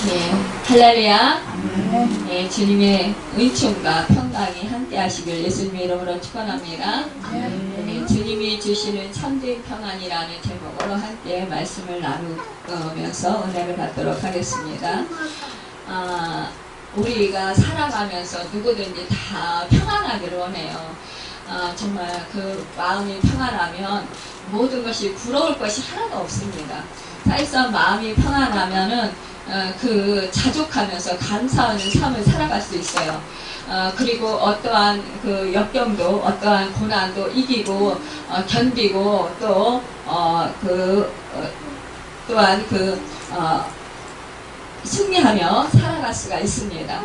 네, 할렐루야. 네, 주님의 은총과 평강이 함께 하시길 예수님의 이름으로 축원합니다. 네, 주님이 주시는 참된 평안이라는 제목으로 함께 말씀을 나누면서 은혜를 받도록 하겠습니다. 우리가 살아가면서 누구든지 다 평안하기를 원해요. 정말 그 마음이 평안하면 모든 것이 부러울 것이 하나도 없습니다. 사실상 마음이 평안하면은 그 자족하면서 감사하는 삶을 살아갈 수 있어요. 그리고 어떠한 그 역경도 어떠한 고난도 이기고 견디고 또 또한 승리하며 살아갈 수가 있습니다.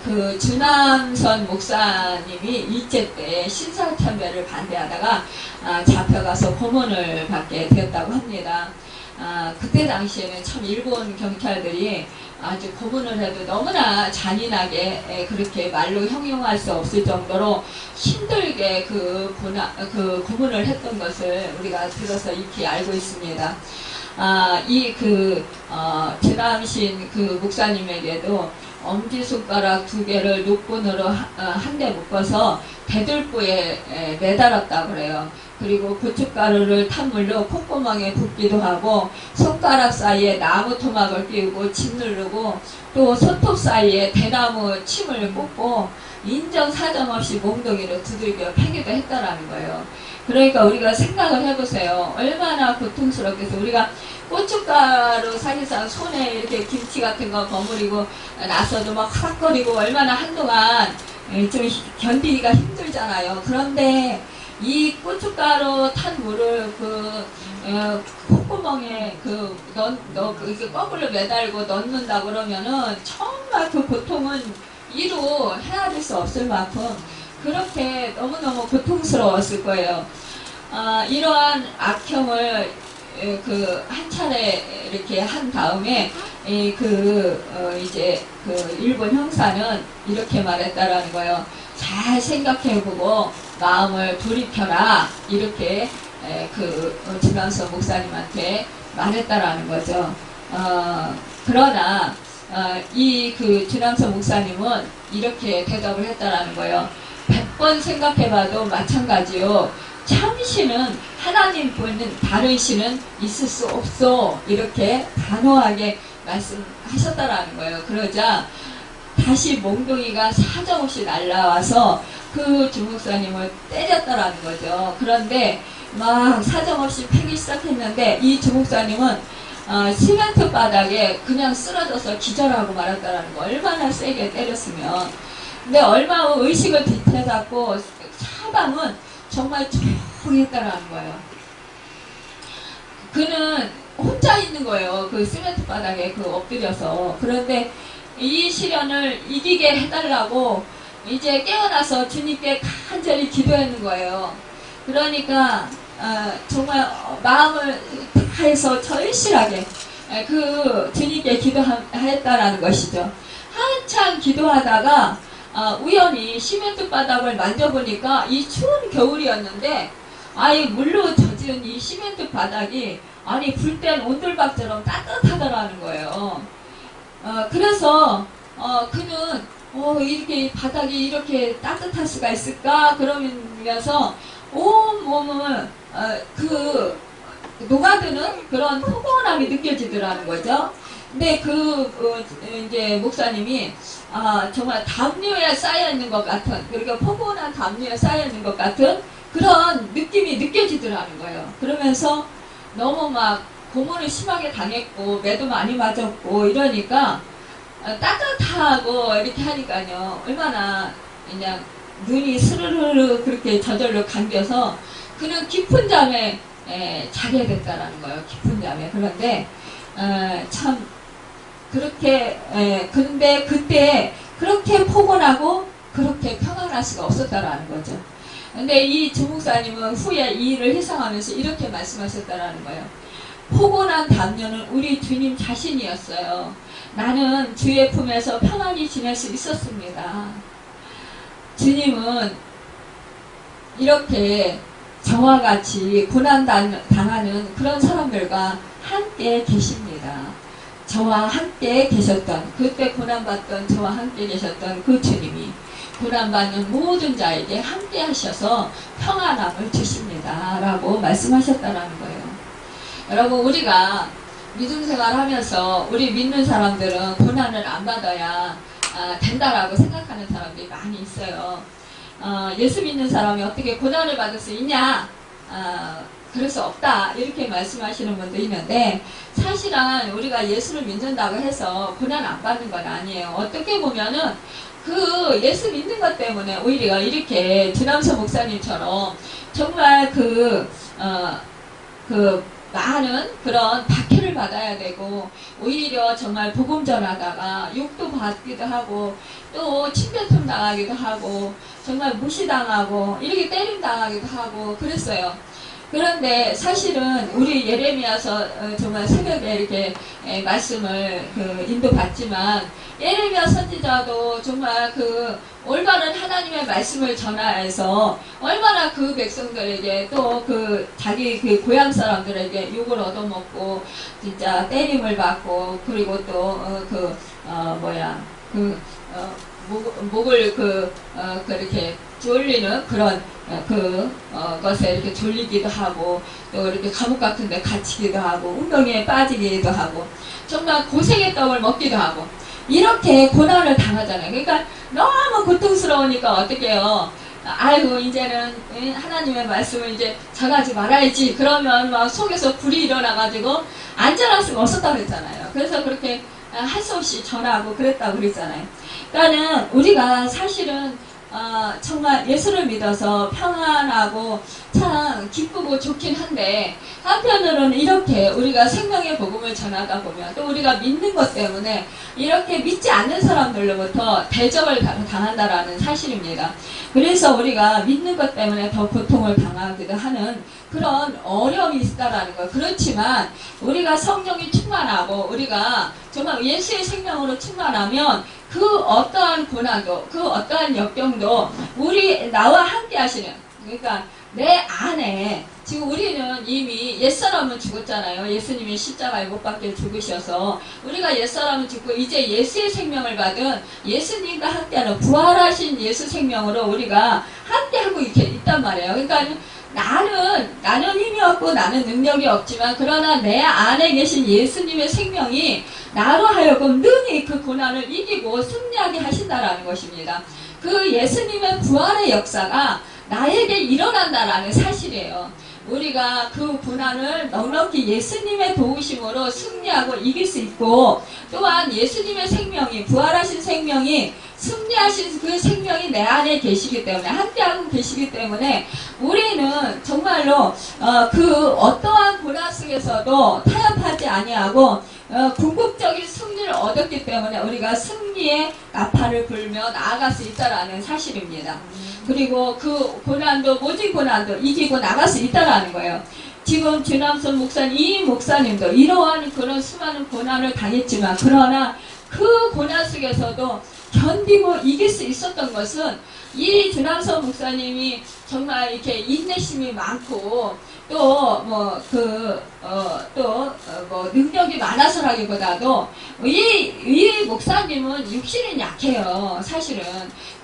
그 주남선 목사님이 일제 때 신사참배를 반대하다가 잡혀가서 고문을 받게 되었다고 합니다. 그때 당시에는 참 일본 경찰들이 아주 고문을 해도 너무나 잔인하게 그렇게 말로 형용할 수 없을 정도로 힘들게 그 고문을 했던 것을 우리가 들어서 익히 알고 있습니다. 주남신 그 목사님에게도 엄지손가락 2개를 녹분으로 한 대 묶어서 대들보에 매달았다고 그래요. 그리고 고춧가루를 탄 물로 콧구멍에 붓기도 하고 손가락 사이에 나무 토막을 끼우고 침 누르고 또 손톱 사이에 대나무 침을 꽂고 인정사정 없이 몽둥이로 두들겨 패기도 했다라는 거예요. 그러니까 우리가 생각을 해보세요. 얼마나 고통스럽겠어. 우리가 고춧가루 사실상 손에 이렇게 김치 같은 거 버무리고 나서도 막 화락거리고 얼마나 한동안 좀 견디기가 힘들잖아요. 그런데 이 고춧가루 탄 물을 콧구멍에 이렇게 거꾸로 매달고 넣는다 그러면은 정말 그 고통은 이루 헤아릴 수 없을 만큼 그렇게 너무너무 고통스러웠을 거예요. 이러한 악형을 한 차례 이렇게 한 다음에 이제 일본 형사는 이렇게 말했다라는 거예요. 잘 생각해보고 마음을 돌이켜라, 이렇게 주남선 목사님한테 말했다라는 거죠. 그러나 주남선 목사님은 이렇게 대답을 했다라는 거예요. 100번 생각해봐도 마찬가지요. 참신은 하나님뿐인 다른 신은 있을 수 없어, 이렇게 단호하게 말씀하셨다라는 거예요. 그러자 다시 몽둥이가 사정없이 날라와서 그 주목사님을 때렸다라는 거죠. 그런데 막 사정없이 패기 시작했는데 이 주목사님은 시멘트 바닥에 그냥 쓰러져서 기절하고 말았다라는 거. 얼마나 세게 때렸으면. 근데 얼마 후 의식을 되찾았고 사방은 정말 조용했다라는 거예요. 그는 혼자 있는 거예요. 그 시멘트 바닥에 엎드려서. 그런데 이 시련을 이기게 해달라고 이제 깨어나서 주님께 간절히 기도하는 거예요. 그러니까 정말 마음을 다해서 절실하게 주님께 기도했다라는 것이죠. 한참 기도하다가 우연히 시멘트 바닥을 만져보니까 이 추운 겨울이었는데 물로 젖은 이 시멘트 바닥이 불 땐 온돌박처럼 따뜻하더라는 거예요. 그래서 그는 이렇게 바닥이 이렇게 따뜻할 수가 있을까 그러면서 온 몸을 녹아드는 그런 포근함이 느껴지더라는 거죠. 근데 이제 목사님이 정말 담요에 쌓여 있는 것 같은, 그리고 포근한 담요에 쌓여 있는 것 같은 그런 느낌이 느껴지더라는 거예요. 그러면서 너무 막 고문을 심하게 당했고 매도 많이 맞았고 이러니까 따뜻하고 이렇게 하니까요, 얼마나 그냥 눈이 스르르르 그렇게 저절로 감겨서 그는 깊은 잠에 자게 됐다라는 거예요. 깊은 잠에. 그런데 참 그렇게 근데 그때 그렇게 포근하고 그렇게 평안할 수가 없었다라는 거죠. 근데 이 주목사님은 후에 이 일을 회상하면서 이렇게 말씀하셨다라는 거예요. 포근한 담요는 우리 주님 자신이었어요. 나는 주의 품에서 평안히 지낼 수 있었습니다. 주님은 이렇게 저와 같이 고난 당하는 그런 사람들과 함께 계십니다. 저와 함께 계셨던, 그때 고난받던 저와 함께 계셨던 그 주님이 고난받는 모든 자에게 함께 하셔서 평안함을 주십니다 라고 말씀하셨다라는 거예요. 여러분, 우리가 믿음 생활하면서 우리 믿는 사람들은 고난을 안 받아야 된다라고 생각하는 사람들이 많이 있어요. 예수 믿는 사람이 어떻게 고난을 받을 수 있냐? 그럴 수 없다 이렇게 말씀하시는 분도 있는데, 사실은 우리가 예수를 믿는다고 해서 고난 안 받는 건 아니에요. 어떻게 보면은 그 예수 믿는 것 때문에 오히려 이렇게 주남서 목사님처럼 정말 그 많은 그런 박해를 받아야 되고, 오히려 정말 복음 전하다가 욕도 받기도 하고, 또 침뱉음 당하기도 하고, 정말 무시당하고, 이렇게 때림 당하기도 하고 그랬어요. 그런데 사실은 우리 예레미야서 정말 새벽에 이렇게 말씀을 인도받지만, 예레미야 선지자도 정말 그 올바른 하나님의 말씀을 전하여서 얼마나 그 백성들에게 또 그 자기 그 고향 사람들에게 욕을 얻어먹고 진짜 때림을 받고, 그리고 또 목을 그렇게 졸리는 그런 것에 이렇게 졸리기도 하고, 또 이렇게 감옥 같은 데 갇히기도 하고, 운동에 빠지기도 하고, 정말 고생의 떡을 먹기도 하고, 이렇게 고난을 당하잖아요. 그러니까 너무 고통스러우니까 어떻게 해요? 아이고, 이제는 하나님의 말씀을 이제 전하지 말아야지. 그러면 막 속에서 불이 일어나가지고 안전할 수가 없었다고 그랬잖아요. 그래서 그렇게 할 수 없이 전하고 그랬다고 그랬잖아요. 그러니까는 우리가 사실은 정말 예수를 믿어서 평안하고 참 기쁘고 좋긴 한데, 한편으로는 이렇게 우리가 생명의 복음을 전하다 보면 또 우리가 믿는 것 때문에 이렇게 믿지 않는 사람들로부터 대적을 당한다라는 사실입니다. 그래서 우리가 믿는 것 때문에 더 고통을 당하기도 하는 그런 어려움이 있다라는 거. 그렇지만 우리가 성령이 충만하고 우리가 정말 예수의 생명으로 충만하면 그 어떠한 고난도, 그 어떠한 역경도 나와 함께 하시는, 그러니까 내 안에, 지금 우리는 이미 옛사람은 죽었잖아요. 예수님이 십자가에 못 박혀 죽으셔서 우리가 옛사람은 죽고 이제 예수의 생명을 받은 예수님과 함께하는 부활하신 예수 생명으로 우리가 함께하고 있단 말이에요. 그러니까 나는 힘이 없고 나는 능력이 없지만, 그러나 내 안에 계신 예수님의 생명이 나로 하여금 능히 그 고난을 이기고 승리하게 하신다라는 것입니다. 그 예수님의 부활의 역사가 나에게 일어난다라는 사실이에요. 우리가 그 고난을 넉넉히 예수님의 도우심으로 승리하고 이길 수 있고, 또한 예수님의 생명이, 부활하신 생명이, 승리하신 그 생명이 내 안에 계시기 때문에, 함께하고 계시기 때문에 우리는 정말로 그 어떠한 고난 속에서도 타협하지 아니하고 궁극적인 승리를 얻었기 때문에 우리가 승리의 나팔을 불며 나아갈 수 있다라는 사실입니다. 그리고 그 고난도, 모진 고난도 이기고 나갈 수 있다라는 거예요. 지금 주남선 목사님, 이 목사님도 이러한 그런 수많은 고난을 당했지만, 그러나 그 고난 속에서도 견디고 이길 수 있었던 것은 이 주남선 목사님이 정말 이렇게 인내심이 많고, 또 능력이 많아서라기보다도 이 목사님은 육신은 약해요, 사실은.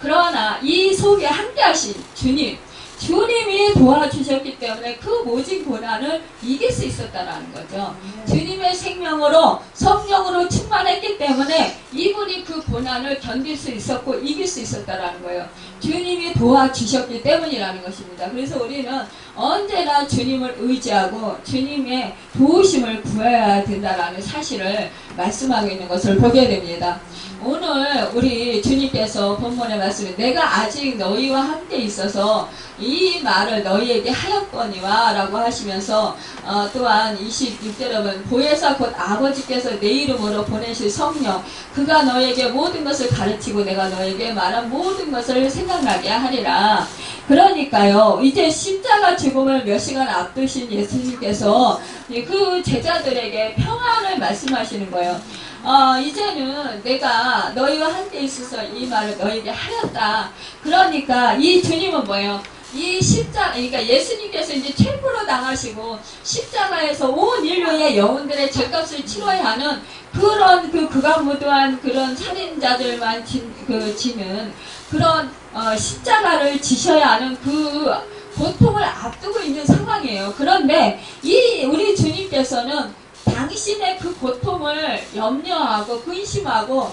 그러나 이 속에 함께하신 주님이 도와주셨기 때문에 그 모진 고난을 이길 수 있었다라는 거죠. 주님의 생명으로, 성령으로 충만했기 때문에 이분이 그 고난을 견딜 수 있었고 이길 수 있었다라는 거예요. 주님이 도와주셨기 때문이라는 것입니다. 그래서 우리는 언제나 주님을 의지하고 주님의 도우심을 구해야 된다라는 사실을 말씀하고 있는 것을 보게 됩니다. 오늘 우리 주님께서 본문의 말씀에 내가 아직 너희와 함께 있어서 이 말을 너희에게 하였거니와 라고 하시면서 또한 26절에 보면 보혜사 곧 아버지께서 내 이름으로 보내실 성령, 그가 너희에게 모든 것을 가르치고 내가 너희에게 말한 모든 것을 생각나게 하리라. 그러니까요, 이제 십자가 죽음을 몇 시간 앞두신 예수님께서 그 제자들에게 평안을 말씀하시는 거예요. 이제는 내가 너희와 함께 있어서 이 말을 너희에게 하였다. 그러니까 이 주님은 뭐예요? 이 십자가, 그러니까 예수님께서 이제 체포로 당하시고 십자가에서 온 인류의 영혼들의 죄값을 치러야 하는 그런 극악무도한 그런 살인자들만 지는 그런 십자가를 지셔야 하는 그 고통을 앞두고 있는 상황이에요. 그런데 이 우리 주님께서는 당신의 그 고통을 염려하고 근심하고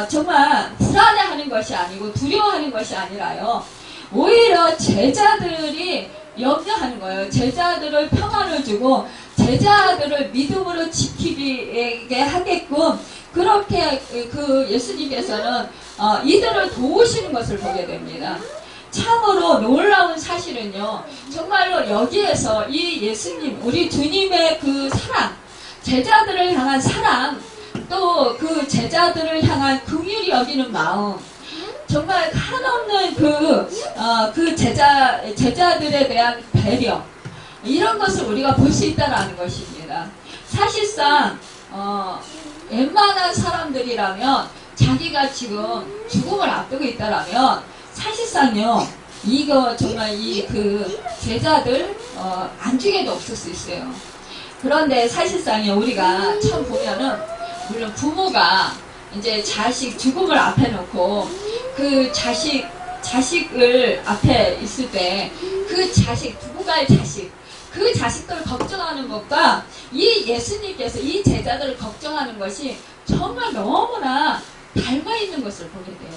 정말 불안해하는 것이 아니고 두려워하는 것이 아니라요. 오히려 제자들이 염려하는 거예요. 제자들을 평안을 주고 제자들을 믿음으로 지키게 하게끔 그렇게 그 예수님께서는 이들을 도우시는 것을 보게 됩니다. 참으로 놀라운 사실은요. 정말로 여기에서 이 예수님, 우리 주님의 그 사랑, 제자들을 향한 사랑, 또 그 제자들을 향한 긍휼히 여기는 마음, 정말 한없는 그 제자들에 대한 배려, 이런 것을 우리가 볼 수 있다는 것입니다. 사실상 웬만한 사람들이라면 자기가 지금 죽음을 앞두고 있다라면 사실상요 이거 정말 이 그 제자들 안중에도 없을 수 있어요. 그런데 사실상요 우리가 참 보면은 물론 부모가 이제 자식 죽음을 앞에 놓고 그 자식을 앞에 있을 때 그 자식, 두고 갈 자식, 그 자식들을 걱정하는 것과 이 예수님께서 이 제자들을 걱정하는 것이 정말 너무나 닮아 있는 것을 보게 돼요.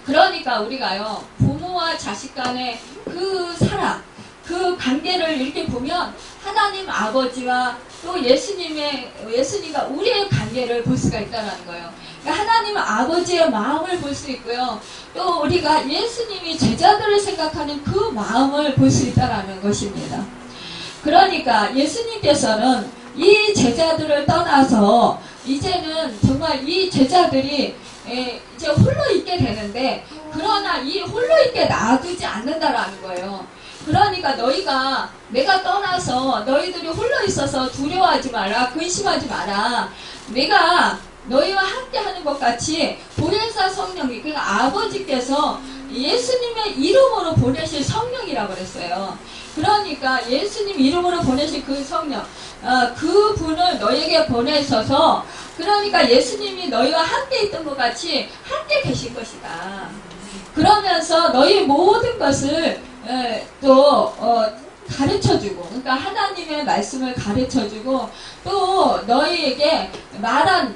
그러니까 우리가요 부모와 자식 간의 그 사랑, 그 관계를 이렇게 보면 하나님 아버지와 또 예수님과 우리의 관계를 볼 수가 있다는 거예요. 그러니까 하나님 아버지의 마음을 볼 수 있고요. 또 우리가 예수님이 제자들을 생각하는 그 마음을 볼 수 있다는 것입니다. 그러니까 예수님께서는 이 제자들을 떠나서 이제는 정말 이 제자들이 이제 홀로 있게 되는데, 그러나 이 홀로 있게 놔두지 않는다라는 거예요. 그러니까 내가 떠나서 너희들이 홀로 있어서 두려워하지 마라, 근심하지 마라. 내가 너희와 함께 하는 것 같이 보혜사 성령이, 그러니까 아버지께서 예수님의 이름으로 보내실 성령이라고 그랬어요. 그러니까 예수님 이름으로 보내신 그 성령, 그 분을 너희에게 보내셔서, 그러니까 예수님이 너희와 함께 있던 것 같이 함께 계신 것이다. 그러면서 너희 모든 것을 또 가르쳐주고, 그러니까 하나님의 말씀을 가르쳐주고, 또 너희에게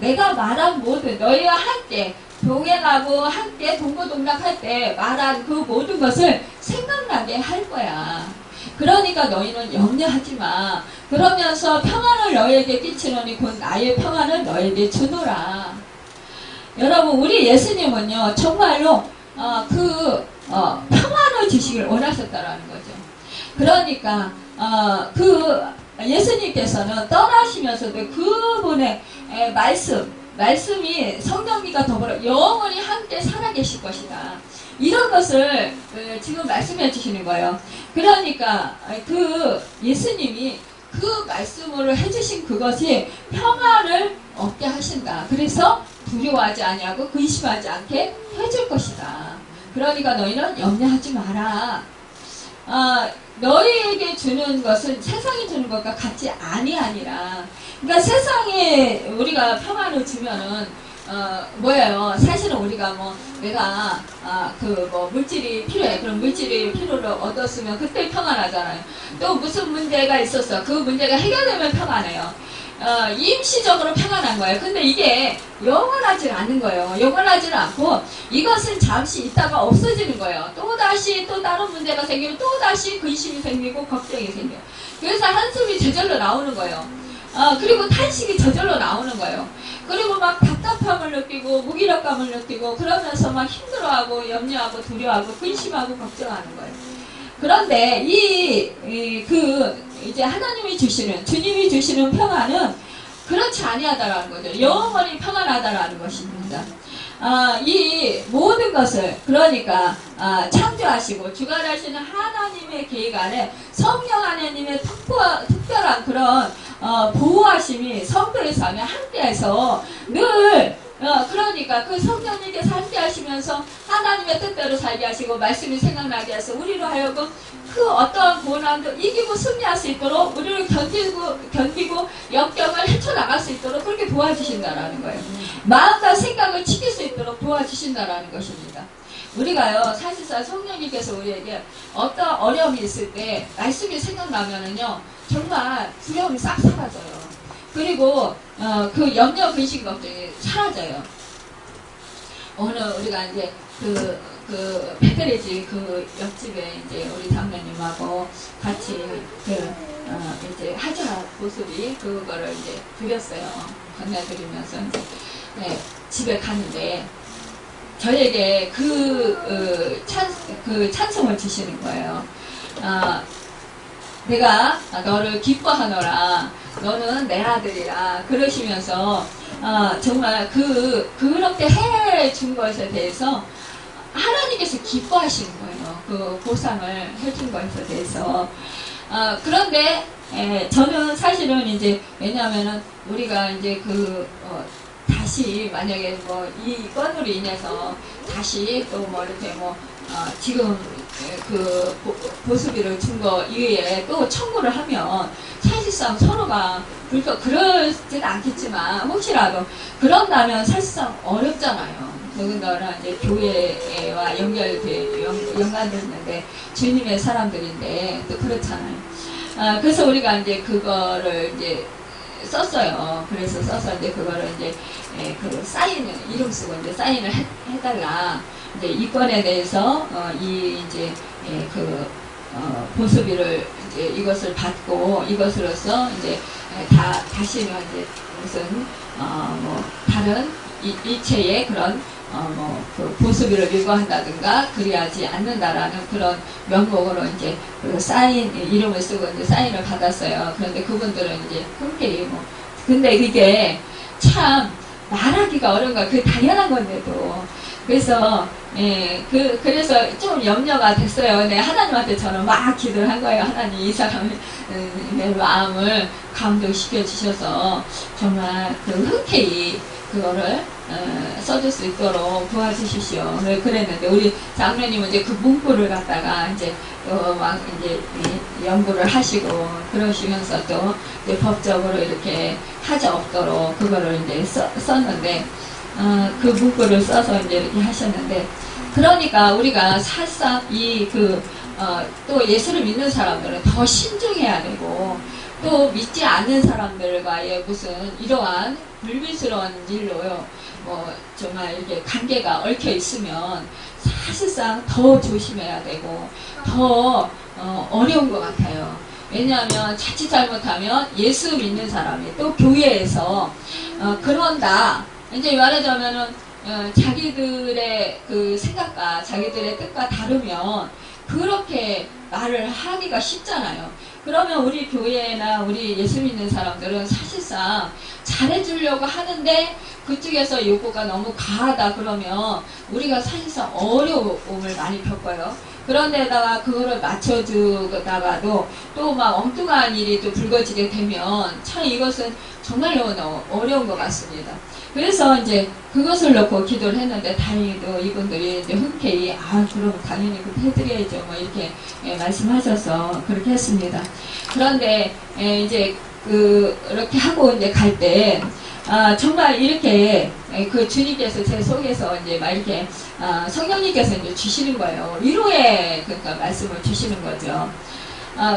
내가 말한 모든, 너희와 함께 동행하고 함께 동고동락할 때 말한 그 모든 것을 생각나게 할 거야. 그러니까 너희는 염려하지 마. 그러면서 평안을 너희에게 끼치노니 곧 나의 평안을 너희에게 주노라. 여러분, 우리 예수님은요 정말로 평안을 주시길 원하셨다라는 거죠. 그러니까 그 예수님께서는 떠나시면서도 그분의 말씀이 성령님과 더불어 영원히 함께 살아계실 것이다. 이런 것을 지금 말씀해 주시는 거예요. 그러니까 그 예수님이 그 말씀으로 해주신 그것이 평안을 얻게 하신다. 그래서 두려워하지 아니하고 근심하지 않게 해줄 것이다. 그러니까 너희는 염려하지 마라. 너희에게 주는 것은 세상이 주는 것과 같이 아니라. 그러니까 세상에 우리가 평안을 주면은 뭐예요? 사실은 우리가 내가 물질이 필요해. 그럼 물질이 필요를 얻었으면 그때 평안하잖아요. 또 무슨 문제가 있었어. 그 문제가 해결되면 평안해요. 임시적으로 평안한 거예요. 근데 이게 영원하지 않은 거예요. 영원하지는 않고 이것은 잠시 있다가 없어지는 거예요. 또다시 또 다른 문제가 생기면 또다시 근심이 생기고 걱정이 생겨요. 그래서 한숨이 저절로 나오는 거예요. 그리고 탄식이 저절로 나오는 거예요. 그리고 막 답답함을 느끼고 무기력감을 느끼고 그러면서 막 힘들어하고 염려하고 두려워하고 근심하고 걱정하는 거예요. 그런데 이제 하나님이 주시는, 주님이 주시는 평안은 그렇지 아니하다라는 거죠. 영원히 평안하다라는 것입니다. 이 모든 것을, 그러니까 창조하시고 주관하시는 하나님의 계획 안에 성령 하나님의 특별한 그런 보호하심이 성도의 삶에 함께해서 늘 그러니까 그 성령님께서 함께 하시면서 하나님의 뜻대로 살게 하시고 말씀이 생각나게 해서 우리로 하여금 그 어떠한 고난도 이기고 승리할 수 있도록 우리를 견디고 역경을 헤쳐나갈 수 있도록 그렇게 도와주신다라는 거예요. 마음과 생각을 지킬 수 있도록 도와주신다라는 것입니다. 우리가요, 사실상 성령님께서 우리에게 어떤 어려움이 있을 때 말씀이 생각나면은요, 정말 두려움이 싹 사라져요. 그리고 그 염려, 근심, 걱정이 사라져요. 오늘 우리가 이제 그 베드레지 그 옆집에 이제 우리 장로님하고 같이 이제 하자 보슬이 그거를 이제 드렸어요. 건네드리면서 이제 집에 가는데 저에게 찬송을 주시는 거예요. 내가 너를 기뻐하노라. 너는 내 아들이라. 그러시면서 정말 그렇게 해준 것에 대해서 하나님께서 기뻐하시는 거예요. 그 보상을 해준 것에 대해서. 그런데 저는 사실은 이제 왜냐하면은 우리가 이제 다시 만약에 뭐 이 건으로 인해서 다시 또 뭐 이렇게 뭐 지금 그 보수비를 준 거 이외에 또 청구를 하면 사실상 서로가 그러진 않겠지만 혹시라도 그런다면 사실상 어렵잖아요. 더군다나 이제 교회와 연관됐는데 주님의 사람들인데 또 그렇잖아요. 그래서 우리가 이제 그거를 이제 썼어요. 그래서 써서 이제 그거를 이제 그 사인을 이름 쓰고 이제 사인을 해달라. 이제 이 건에 대해서 이제 보수비를 이제 이것을 받고 이것으로서 이제 다시는 이제 무슨 뭐 다른 일체의 그런 그 보수비를 일거한다든가 그리하지 않는다라는 그런 명목으로 이제 그 사인 이름을 쓰고 이제 사인을 받았어요. 그런데 그분들은 이제 흔쾌히 뭐 근데 이게 참 말하기가 어려운 거야. 그게 당연한 건데도 그래서 그래서 좀 염려가 됐어요. 근데 하나님한테 저는 막 기도를 한 거예요. 하나님 이 사람의 마음을 감동시켜 주셔서 정말 흔쾌히 그거를 써줄 수 있도록 도와주십시오. 그랬는데 우리 장로님은 이제 그 문구를 갖다가 이제 막 이제 연구를 하시고 그러시면서 또 이제 법적으로 이렇게 하자 없도록 그거를 이제 썼는데 그 문구를 써서 이제 이렇게 하셨는데 그러니까 우리가 사실상 또 예수를 믿는 사람들은 더 신중해야 되고 또 믿지 않는 사람들과의 무슨 이러한 불미스러운 일로요. 뭐 정말 이렇게 관계가 얽혀 있으면 사실상 더 조심해야 되고 더 어려운 것 같아요. 왜냐하면 자칫 잘못하면 예수 믿는 사람이 또 교회에서 그런다. 이제 말하자면은 자기들의 그 생각과 자기들의 뜻과 다르면 그렇게 말을 하기가 쉽잖아요. 그러면 우리 교회나 우리 예수 믿는 사람들은 사실상 잘해주려고 하는데 그쪽에서 요구가 너무 과하다 그러면 우리가 사실상 어려움을 많이 겪어요. 그런데다가 그거를 맞춰주다가도 또 막 엉뚱한 일이 또 불거지게 되면 참 이것은 정말 어려운 것 같습니다. 그래서 이제 그것을 놓고 기도를 했는데 다행히도 이분들이 이제 흔쾌히 그럼 당연히 그렇게 해드려야죠 뭐 이렇게 말씀하셔서 그렇게 했습니다. 그런데 이제 그렇게 하고 이제 갈 때 정말 이렇게 그 주님께서 제 속에서 이제 막 이렇게 성령님께서 이제 주시는 거예요. 위로의 그러니까 말씀을 주시는 거죠.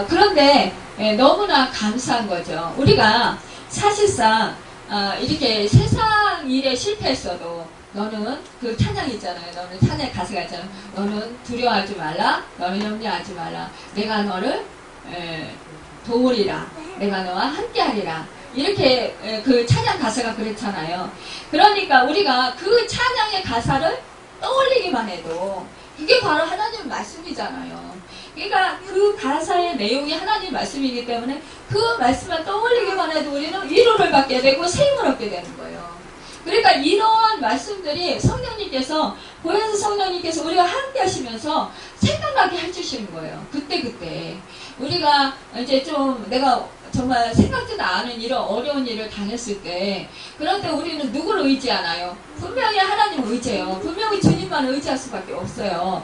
그런데 너무나 감사한 거죠. 우리가 사실상 이렇게 세상 일에 실패했어도 너는 그 찬양 있잖아요. 너는 찬양 가사가 있잖아요. 너는 두려워하지 말라. 너는 염려하지 말라. 내가 너를 도우리라. 내가 너와 함께하리라. 이렇게 그 찬양 가사가 그랬잖아요. 그러니까 우리가 그 찬양의 가사를 떠올리기만 해도 그게 바로 하나님 말씀이잖아요. 그러니까 그 가사의 내용이 하나님 말씀이기 때문에 그 말씀을 떠올리기만 해도 우리는 위로를 받게 되고 세임을 얻게 되는 거예요. 그러니까 이러한 말씀들이 성령님께서 보혜사 성령님께서 우리가 함께 하시면서 생각나게 해주시는 거예요. 그때 우리가 이제 좀 내가 정말 생각지도 않은 이런 어려운 일을 당했을 때, 그럴 때 우리는 누구를 의지하나요? 분명히 하나님을 의지해요. 분명히 주님만 의지할 수밖에 없어요.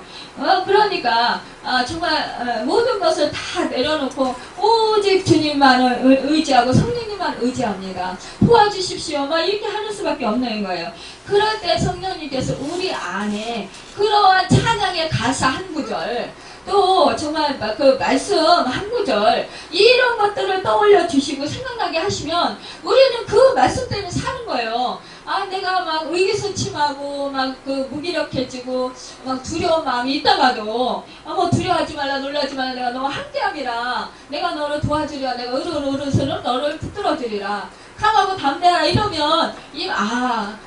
그러니까 정말 모든 것을 다 내려놓고 오직 주님만을 의지하고 성령님만 의지합니다. 도와주십시오. 막 이렇게 하는 수밖에 없는 거예요. 그럴 때 성령님께서 우리 안에 그러한 찬양의 가사 한 구절, 또 정말 그 말씀 한 구절, 이런 것들을 떠올려 주시고 생각나게 하시면 우리는 그 말씀 때문에 사는 거예요. 내가 막 의기소침하고 막 그 무기력해지고 막 두려운 마음이 있다가도 뭐 두려워하지 말라, 놀라지 말라, 내가 너와 함께함이라, 내가 너를 도와주리라, 내가 으르르르서는 너를 붙들어주리라, 강하고 담대하라, 이러면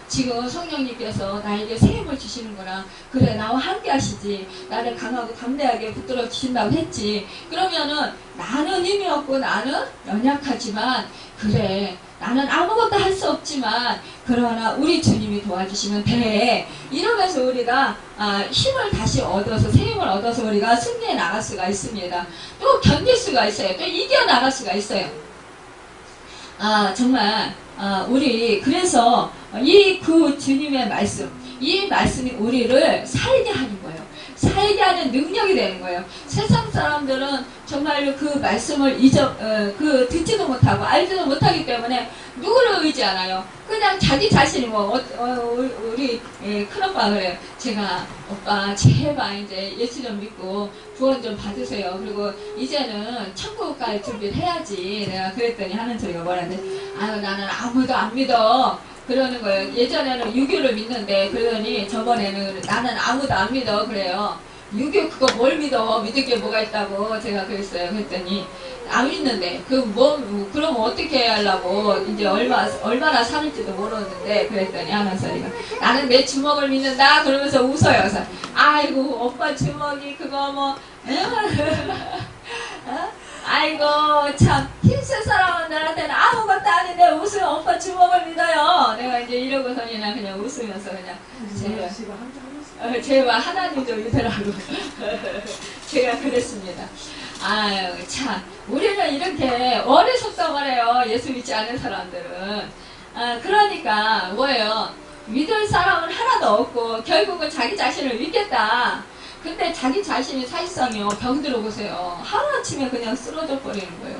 지금 성령님께서 나에게 새 힘을 주시는구나. 그래, 나와 함께 하시지. 나를 강하고 담대하게 붙들어 주신다고 했지. 그러면은 나는 힘이 없고 나는 연약하지만, 그래, 나는 아무것도 할 수 없지만 그러나 우리 주님이 도와주시면 돼. 이러면서 우리가 힘을 다시 얻어서, 새 힘을 얻어서 우리가 승리해 나갈 수가 있습니다. 또 견딜 수가 있어요. 또 이겨 나갈 수가 있어요. 정말 우리 그래서 그 주님의 말씀, 이 말씀이 우리를 살게 하는 거예요. 살게 하는 능력이 되는 거예요. 세상 사람들은 정말로 그 말씀을 듣지도 못하고 알지도 못하기 때문에 누구를 의지하나요? 그냥 자기 자신이 우리 큰오빠가 그래요. 제가 오빠 제발 이제 예수 좀 믿고 구원 좀 받으세요. 그리고 이제는 천국 갈 준비를 해야지. 내가 그랬더니 하는 소리가 뭐라는데, 나는 아무도 안 믿어. 그러는 거예요. 예전에는 유교를 믿는데, 그러더니 저번에는 나는 아무도 안 믿어. 그래요. 유교 그거 뭘 믿어? 믿을 게 뭐가 있다고 제가 그랬어요. 그랬더니 안 믿는데 그럼 어떻게 하려고, 이제 얼마나 사는지도 모르는데, 그랬더니 하는 소리가, 나는 내 주먹을 믿는다. 그러면서 웃어요. 그래서 아이고 오빠 주먹이 그거 아이고 참, 힘센 사람들한테는 아무것도 아닌데 웃으면 오빠 주먹을 믿어요. 내가 이제 이러고서는 그냥 웃으면서 그냥 제발 하나님 좀 믿으라고 제가 그랬습니다. 참, 우리는 이렇게 어리석다 말해요. 예수 믿지 않은 사람들은. 그러니까 뭐예요? 믿을 사람은 하나도 없고 결국은 자기 자신을 믿겠다. 근데 자기 자신이 사실상요, 병들어 보세요. 하루아침에 그냥 쓰러져 버리는 거예요.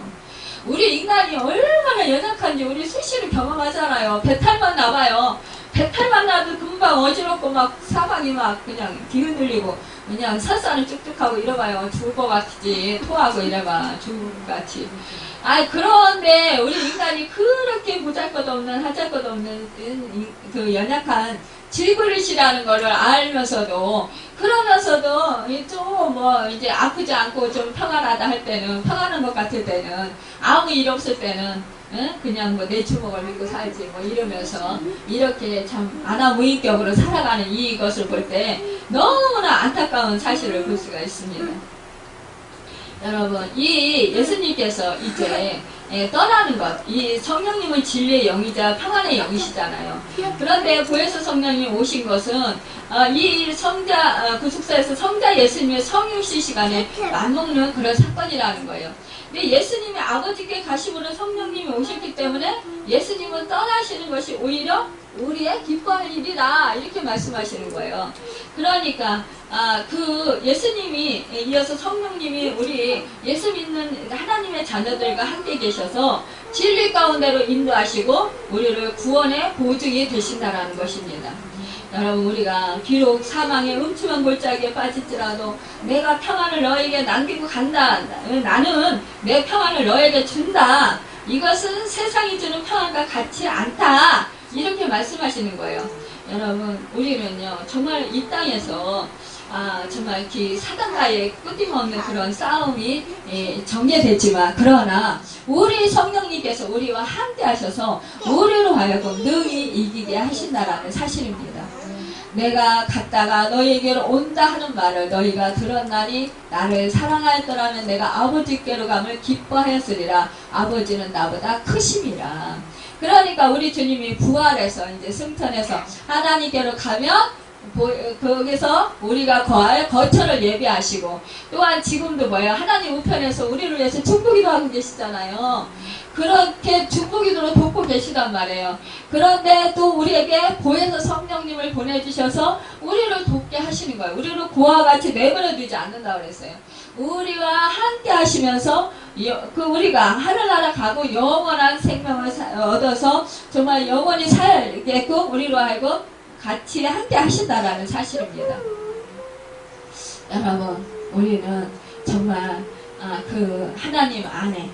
우리 인간이 얼마나 연약한지 우리 수시로 경험하잖아요. 배탈만 나봐요. 배탈만 나도 금방 어지럽고 막 사방이 막 그냥 뒤흔들리고 그냥 설사는 쭉쭉하고 이러봐요. 죽을 것 같지. 토하고 이래봐. 죽을 것 같이. 그런데 우리 인간이 그렇게 보잘것없는 하잘것없는 그 연약한 질그릇이라는 거를 알면서도, 그러면서도 좀 이제 아프지 않고 좀 평안하다 할 때는, 평안한 것 같을 때는, 아무 일 없을 때는 그냥 내 주먹을 믿고 살지 이러면서 이렇게 참 아나무인격으로 살아가는 이것을 볼 때 너무나 안타까운 사실을 볼 수가 있습니다. 여러분, 이 예수님께서 이제 떠나는 것, 이 성령님은 진리의 영이자 평안의 영이시잖아요. 그런데 구에서 성령님 오신 것은 이 구속사에서 성자 예수님의 성육신 시간에 맞먹는 그런 사건이라는 거예요. 근데 예수님이 아버지께 가심으로 성령님이 오셨기 때문에 예수님은 떠나시는 것이 오히려 우리의 기뻐할 일이다, 이렇게 말씀하시는 거예요. 그러니까 그 예수님이 이어서 성령님이 우리 예수 믿는 하나님의 자녀들과 함께 계셔서 진리 가운데로 인도하시고 우리를 구원의 보증이 되신다라는 것입니다. 여러분, 우리가 비록 사망의 음침한 골짜기에 빠질지라도 내가 평안을 너에게 남기고 간다. 나는 내 평안을 너에게 준다. 이것은 세상이 주는 평안과 같지 않다. 이렇게 말씀하시는 거예요. 여러분, 우리는요, 정말 이 땅에서 정말 사단과의 끊임없는 그런 싸움이 전개되지만, 그러나 우리 성령님께서 우리와 함께 하셔서 우리로 하여금 능히 이기게 하신다라는 사실입니다. 내가 갔다가 너희에게로 온다 하는 말을 너희가 들었나니 나를 사랑하였더라면 내가 아버지께로 감을 기뻐하였으리라. 아버지는 나보다 크심이라. 그러니까 우리 주님이 부활해서 이제 승천해서 하나님께로 가면 거기서 우리가 거할 거처를 예비하시고 또한 지금도 뭐예요? 하나님 우편에서 우리를 위해서 중보기도 하고 계시잖아요. 그렇게 중보기도로 돕고 계시단 말이에요. 그런데 또 우리에게 보혜사 성령님을 보내주셔서 우리를 돕게 하시는 거예요. 우리를 고와 같이 내버려 두지 않는다고 그랬어요. 우리와 함께 하시면서 우리가 하늘나라 가고 영원한 생명을 얻어서 정말 영원히 살게끔 우리로 하여금 같이 함께 하신다라는 사실입니다. 여러분, 우리는 정말 그 하나님 안에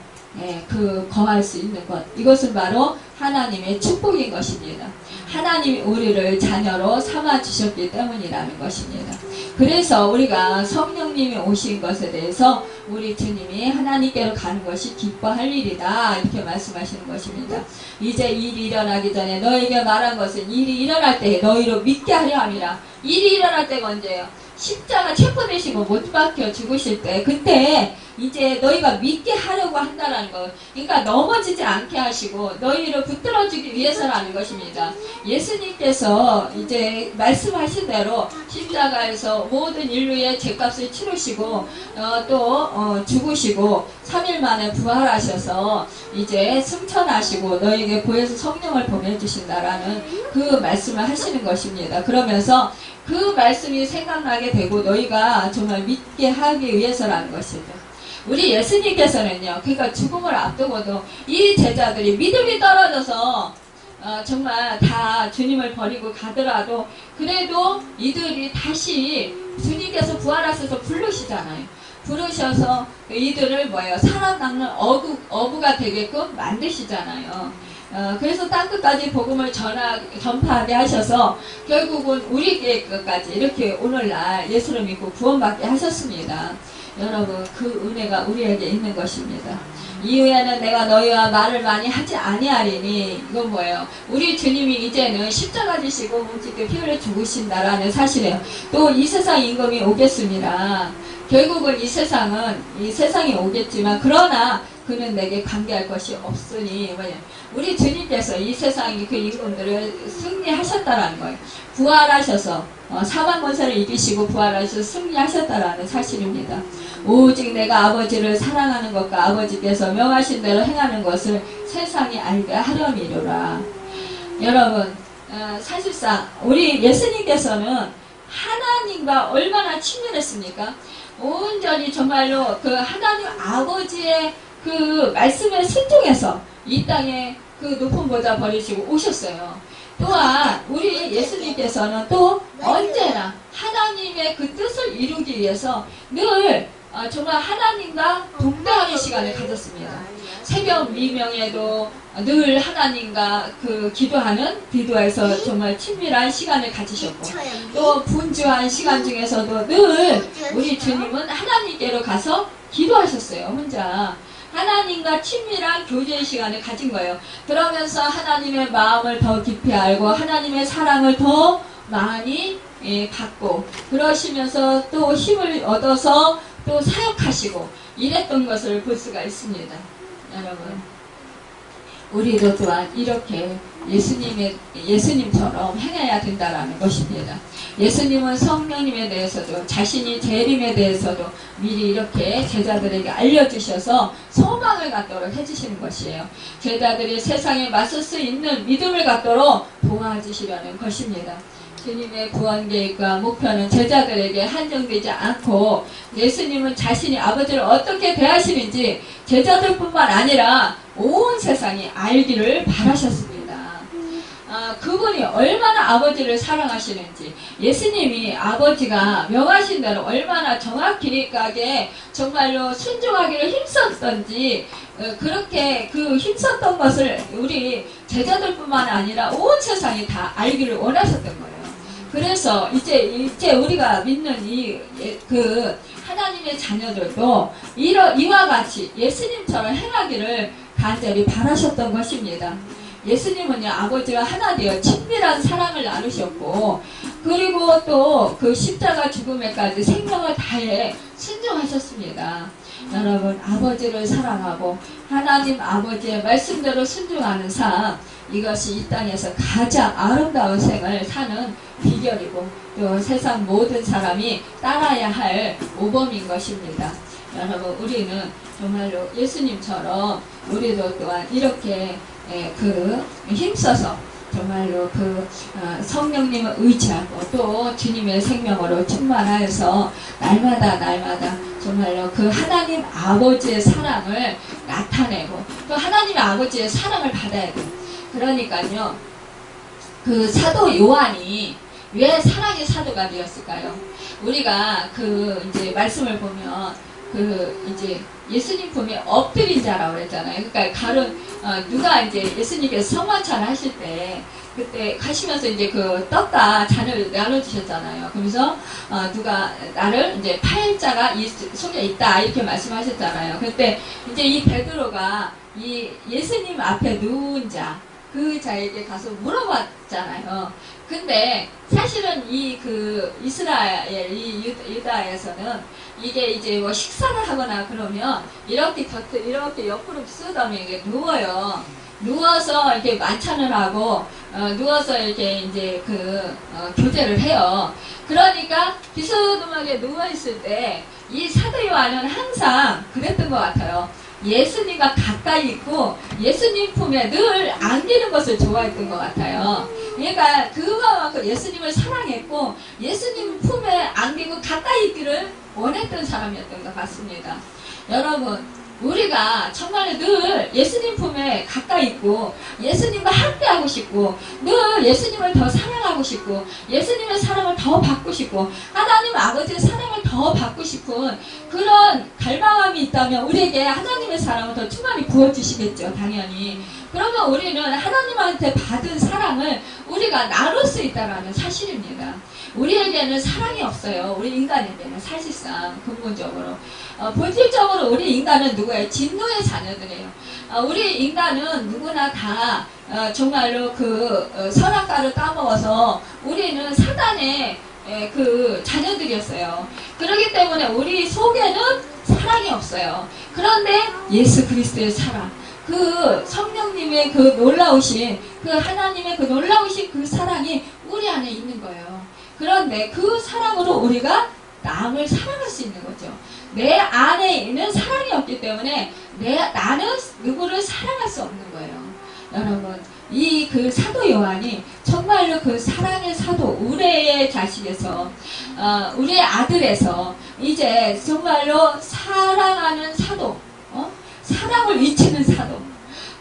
거할 수 있는 것, 이것은 바로 하나님의 축복인 것입니다. 하나님이 우리를 자녀로 삼아 주셨기 때문이라는 것입니다. 그래서 우리가 성령님이 오신 것에 대해서 우리 주님이 하나님께로 가는 것이 기뻐할 일이다, 이렇게 말씀하시는 것입니다. 이제 일이 일어나기 전에 너에게 말한 것은 일이 일어날 때에 너희로 믿게 하려 함이라. 일이 일어날 때가 언제예요? 십자가 체포되시고 못 박혀 죽으실 때, 그때 이제 너희가 믿게 하려고 한다는 거. 그러니까 넘어지지 않게 하시고 너희를 붙들어주기 위해서라는 것입니다. 예수님께서 이제 말씀하신 대로 십자가에서 모든 인류의 죄값을 치르시고 또 죽으시고 3일 만에 부활하셔서 이제 승천하시고 너희에게 보혜사 성령을 보내주신다라는 그 말씀을 하시는 것입니다. 그러면서 그 말씀이 생각나게 되고 너희가 정말 믿게 하기 위해서라는 것이죠. 우리 예수님께서는요, 그러니까 죽음을 앞두고도 이 제자들이 믿음이 떨어져서 정말 다 주님을 버리고 가더라도 그래도 이들이 다시 주님께서 부활하셔서 부르시잖아요. 부르셔서 이들을 살아남는 어부가 되게끔 만드시잖아요. 그래서 땅끝까지 복음을 전파하게 하셔서 결국은 우리에게까지 이렇게 오늘날 예수를 믿고 구원받게 하셨습니다. 여러분, 그 은혜가 우리에게 있는 것입니다. 이후에는 내가 너희와 말을 많이 하지 아니하리니, 이건 뭐예요? 우리 주님이 이제는 십자가 지시고 뭉치게 피 흘려 죽으신다라는 사실이에요. 또 이 세상 임금이 오겠습니다. 결국은 이 세상이 오겠지만 그러나 그는 내게 관계할 것이 없으니, 우리 주님께서 이 세상의 그 임금들을 승리하셨다라는 거예요. 부활하셔서 사망 권세를 이기시고 부활하셔서 승리하셨다라는 사실입니다. 오직 내가 아버지를 사랑하는 것과 아버지께서 명하신 대로 행하는 것을 세상이 알게 하려미로라. 여러분, 사실상 우리 예수님께서는 하나님과 얼마나 친밀했습니까? 온전히 정말로 그 하나님 아버지의 그 말씀에 순종해서 이 땅에 그 높은 보좌 버리시고 오셨어요. 또한 우리 예수님께서는 또 언제나 하나님의 그 뜻을 이루기 위해서 늘 정말 하나님과 동대하는 시간을 가졌습니다. 새벽 미명에도 늘 하나님과 그 기도에서 정말 친밀한 시간을 가지셨고, 또 분주한 시간 중에서도 늘 우리 주님은 하나님께로 가서 기도하셨어요. 혼자 하나님과 친밀한 교제의 시간을 가진 거예요. 그러면서 하나님의 마음을 더 깊이 알고 하나님의 사랑을 더 많이 받고, 그러시면서 또 힘을 얻어서 또 사역하시고 이랬던 것을 볼 수가 있습니다. 여러분, 우리도 또한 이렇게 예수님처럼 행해야 된다라는 것입니다. 예수님은 성령님에 대해서도 자신이 재림에 대해서도 미리 이렇게 제자들에게 알려주셔서 소망을 갖도록 해주시는 것이에요. 제자들이 세상에 맞설 수 있는 믿음을 갖도록 도와주시려는 것입니다. 주님의 구원 계획과 목표는 제자들에게 한정되지 않고 예수님은 자신이 아버지를 어떻게 대하시는지 제자들뿐만 아니라 온 세상이 알기를 바라셨습니다. 그분이 얼마나 아버지를 사랑하시는지, 예수님이 아버지가 명하신 대로 얼마나 정확하게 정말로 순종하기를 힘썼던지, 그렇게 그 힘썼던 것을 우리 제자들뿐만 아니라 온 세상이 다 알기를 원하셨던 거예요. 그래서 이제 우리가 믿는 그 하나님의 자녀들도 이와 같이 예수님처럼 행하기를 간절히 바라셨던 것입니다. 예수님은요, 아버지와 하나 되어 친밀한 사랑을 나누셨고, 그리고 또 그 십자가 죽음에까지 생명을 다해 순종하셨습니다. 여러분, 아버지를 사랑하고 하나님 아버지의 말씀대로 순종하는 삶, 이것이 이 땅에서 가장 아름다운 생을 사는 비결이고 또 세상 모든 사람이 따라야 할 모범인 것입니다. 여러분, 우리는 정말로 예수님처럼 우리도 또한 이렇게 힘써서 정말로 성령님을 의지하고 또 주님의 생명으로 충만하여서 날마다 정말로 그 하나님 아버지의 사랑을 나타내고 또 하나님 아버지의 사랑을 받아야 돼요. 그러니까요, 그 사도 요한이 왜 사랑의 사도가 되었을까요? 우리가 이제 말씀을 보면 이제 예수님 품에 엎드린 자라고 그랬잖아요. 그러니까 누가 이제 예수님께서 성만찬을 하실 때 그때 가시면서 이제 떡과 잔을 나눠주셨잖아요. 그러면서 누가 나를 이제 팔 자가 이 속에 있다 이렇게 말씀하셨잖아요. 그때 이제 이 베드로가 이 예수님 앞에 누운 자, 그 자에게 가서 물어봤잖아요. 근데 사실은 이스라엘, 유다에서는 이게 이제 뭐 식사를 하거나 그러면 이렇게 옆으로 쓰다면 이게 누워요. 누워서 이렇게 만찬을 하고, 누워서 이렇게 이제 교제를 해요. 그러니까 비스듬하게 누워있을 때 이 사도 요한은 항상 그랬던 것 같아요. 예수님과 가까이 있고 예수님 품에 늘 안기는 것을 좋아했던 것 같아요. 그러니까 그만큼 예수님을 사랑했고 예수님 품에 안기고 가까이 있기를 원했던 사람이었던 것 같습니다. 여러분, 우리가 정말 늘 예수님 품에 가까이 있고 예수님과 함께하고 싶고 늘 예수님을 더 사랑하고 싶고 예수님의 사랑을 더 받고 싶고 하나님 아버지의 사랑을 더 받고 싶은 그런 갈망함이 있다면 우리에게 하나님의 사랑을 더 충만히 부어주시겠죠. 당연히. 그러면 우리는 하나님한테 받은 사랑을 우리가 나눌 수 있다는 사실입니다. 우리에게는 사랑이 없어요. 우리 인간에게는 사실상 근본적으로 본질적으로 우리 인간은 누구예요? 진노의 자녀들이에요. 우리 인간은 누구나 다 정말로 선악과를 따먹어서 우리는 사단의 자녀들이었어요. 그렇기 때문에 우리 속에는 사랑이 없어요. 그런데 예수 그리스도의 사랑, 성령님의 놀라우신 하나님의 놀라우신 사랑이 우리 안에 있는 거예요. 그런데 그 사랑으로 우리가 남을 사랑할 수 있는 거죠. 내 안에 있는 사랑이 없기 때문에 나는 누구를 사랑할 수 없는 거예요. 여러분, 사도 요한이 정말로 사랑의 사도, 우리의 자식에서, 우리의 아들에서 이제 정말로 사랑하는 사도, 사랑을 위치는 사도,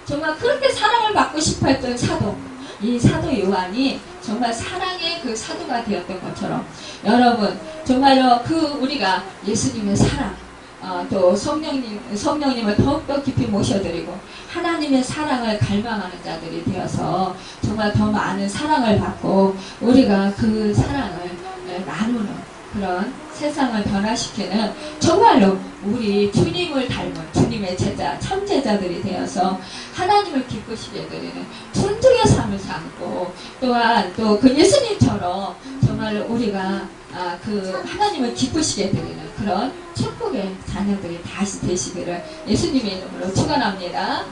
정말 그렇게 사랑을 받고 싶어 했던 사도, 이 사도 요한이 정말 사랑의 사도가 되었던 것처럼 여러분, 정말로 우리가 예수님의 사랑, 또 성령님을 더욱더 깊이 모셔드리고 하나님의 사랑을 갈망하는 자들이 되어서 정말 더 많은 사랑을 받고 우리가 그 사랑을 나누는 그런 세상을 변화시키는 정말로 우리 주님을 닮은 주님의 제자, 참제자들이 되어서 하나님을 기쁘시게 드리는 존중의 삶을 삼고 또한 또 예수님처럼 정말로 우리가 하나님을 기쁘시게 드리는 그런 축복의 자녀들이 다시 되시기를 예수님의 이름으로 축원합니다.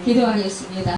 기도하겠습니다.